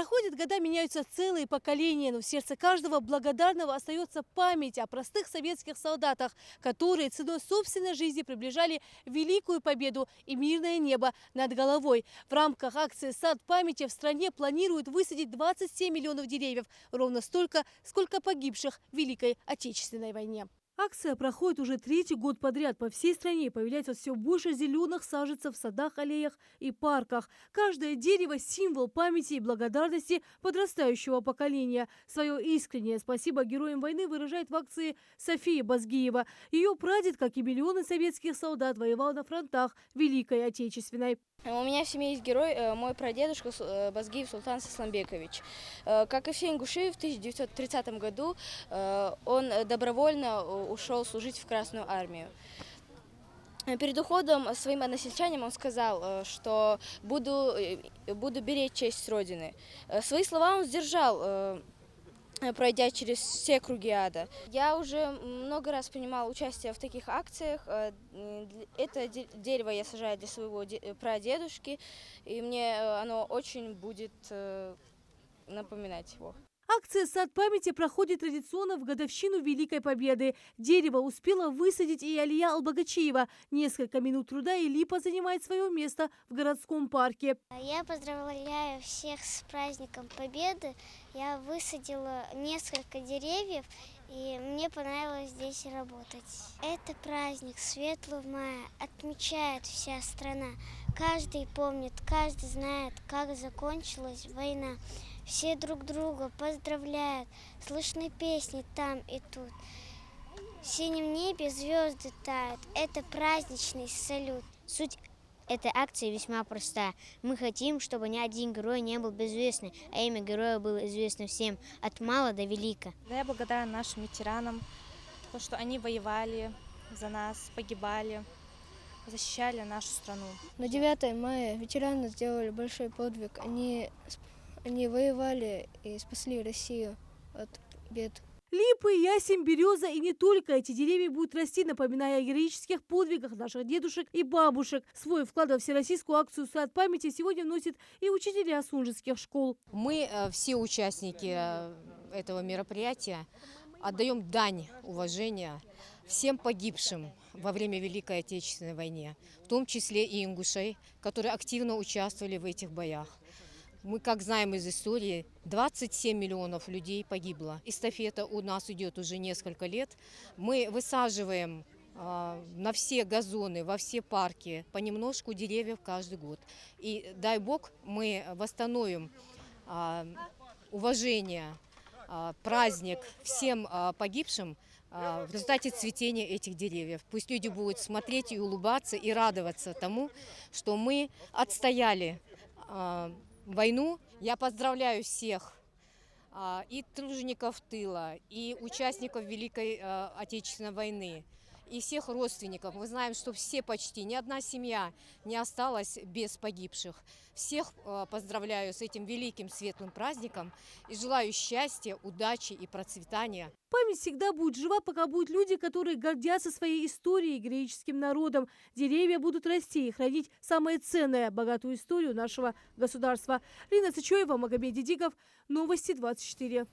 Проходят года, меняются целые поколения, но в сердце каждого благодарного остается память о простых советских солдатах, которые ценой собственной жизни приближали великую победу и мирное небо над головой. В рамках акции «Сад памяти» в стране планируют высадить 27 миллионов деревьев, ровно столько, сколько погибших в Великой Отечественной войне. Акция проходит уже третий год подряд. По всей стране появляется все больше зеленых саженцев в садах, аллеях и парках. Каждое дерево – символ памяти и благодарности подрастающего поколения. Свое искреннее спасибо героям войны выражает в акции София Базгиева. Ее прадед, как и миллионы советских солдат, воевал на фронтах Великой Отечественной. У меня в семье есть герой, мой прадедушка Базгиев Султан Сасламбекович. Как и все ингуши, в 1930 году он добровольно ушел служить в Красную армию. Перед уходом своим односельчанам он сказал, что буду беречь честь Родины. Свои слова он сдержал, пройдя через все круги ада. Я уже много раз принимала участие в таких акциях. Это дерево я сажаю для своего прадедушки, и мне оно очень будет напоминать его. Акция «Сад памяти» проходит традиционно в годовщину Великой Победы. Дерево успела высадить и Алия Албагачиева. Несколько минут труда, и липа занимает свое место в городском парке. Я поздравляю всех с праздником Победы. Я высадила несколько деревьев, и мне понравилось здесь работать. Это праздник Светлого мая отмечает вся страна. Каждый помнит, каждый знает, как закончилась война. Все друг друга поздравляют, слышны песни там и тут. В синем небе звезды тают, это праздничный салют. Суть этой акции весьма проста. Мы хотим, чтобы ни один герой не был безвестным, а имя героя было известно всем, от мала до велика. Я благодарна нашим ветеранам, то, что они воевали за нас, погибали, защищали нашу страну. На 9 мая ветераны сделали большой подвиг. Они воевали и спасли Россию от бед. Липы, ясень, береза и не только эти деревья будут расти, напоминая о героических подвигах наших дедушек и бабушек. Свой вклад во всероссийскую акцию «Сад памяти» сегодня вносят и учителя сунжинских школ. Мы, все участники этого мероприятия, отдаем дань уважения всем погибшим во время Великой Отечественной войны, в том числе и ингушей, которые активно участвовали в этих боях. Мы, как знаем из истории, 27 миллионов людей погибло. Эстафета у нас идет уже несколько лет. Мы высаживаем на все газоны, во все парки понемножку деревьев каждый год. И дай бог мы восстановим уважение, праздник всем погибшим в результате цветения этих деревьев. Пусть люди будут смотреть и улыбаться, и радоваться тому, что мы отстояли войну. Я поздравляю всех и тружеников тыла, и участников Великой Отечественной войны, и всех родственников. Мы знаем, что все почти, ни одна семья не осталась без погибших. Всех поздравляю с этим великим светлым праздником и желаю счастья, удачи и процветания. Память всегда будет жива, пока будут люди, которые гордятся своей историей и героическим народом. Деревья будут расти и хранить самое ценное – богатую историю нашего государства. Лина Цычоева, Магомед Дидиков, Новости 24.